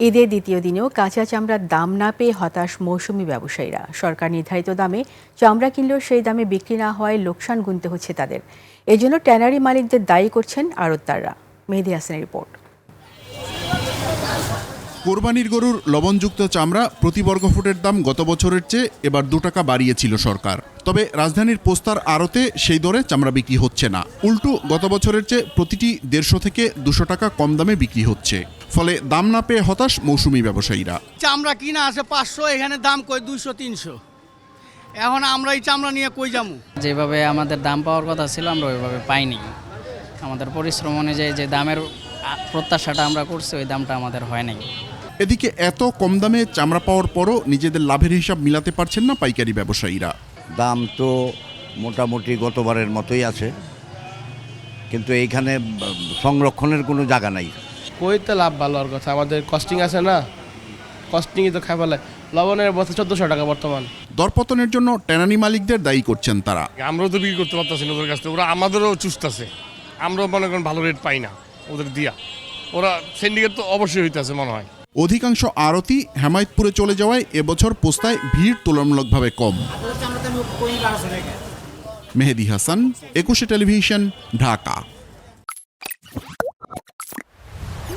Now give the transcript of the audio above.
ঈদের দ্বিতীয় দিনেও কাঁচা চামড়ার দাম না পেয়ে হতাশ মৌসুমি ব্যবসায়ীরা। সরকার নির্ধারিত দামে চামড়া কিনলেও সেই দামে বিক্রি না হওয়ায় লোকসান গুনতে হচ্ছে তাদের। এজন্য ট্যানারি মালিকদের দায়ী করছেন আড়তদাররা। মেহেদী হাসানের রিপোর্ট। কোরবানির গরুর লবণযুক্ত চামড়া প্রতি বর্গফুটের দাম গত বছরের চেয়ে এবার 2 টাকা বাড়িয়েছিল সরকার। তবে রাজধানীর পোস্তার আড়তে সেই দরে চামড়া বিক্রি হচ্ছে না। উল্টো গত বছরের চেয়ে প্রতিটি 150 থেকে 200 টাকা কম দামে বিক্রি হচ্ছে। ফলে দাম না পেয়ে হতাশ মৌসুমি ব্যবসায়ীরা। চামড়া কিনা আছে 500, এখানে দাম কই 200-300। এখন আমরা এই চামড়া নিয়ে কই যাবো? যেভাবে আমাদের দাম পাওয়ার কথা ছিল আমরা ওইভাবে পাইনি। আমাদের পরিশ্রম অনুযায়ী যে দামের প্রত্যাশাটা আমরা করছি ওই দামটা আমাদের হয় নাই। এদিকে এত কম দামে চামড়া পাওয়ার পরও নিজেদের লাভের হিসাব মিলাতে পারছেন না পাইকারি ব্যবসায়ীরা। দাম তো মোটামুটি গতবারের মতোই আছে, কিন্তু এইখানে সংরক্ষণের কোনো জায়গা নাই। কইতে লাভ ভালো আর কথা, আমাদের কস্টিং আছে না, কস্টিংই তো খাই ফেলে। লবণের বস্তা 1400 টাকা বর্তমান। দরপতনের জন্য ট্যানারি মালিকদের দায়ী করছেন তারা। আমরাও তো বিক্রি করতে পারতেছি না ওদের কাছ থেকে, ওরা আমাদেরও চুষতেছে। আমরাও মনে করেন ভালো রেট পাই না ওদের দিয়া, ওরা সিন্ডিকেট তো অবশ্যই হইতেছে মনে হয়। অধিকাংশ আড়তি হেমায়েতপুরে চলে যাওয়ায় এবছর পোস্তায় ভিড় তুলনামূলকভাবে কম। মেহেদী হাসান, 21 টেলিভিশন, ঢাকা।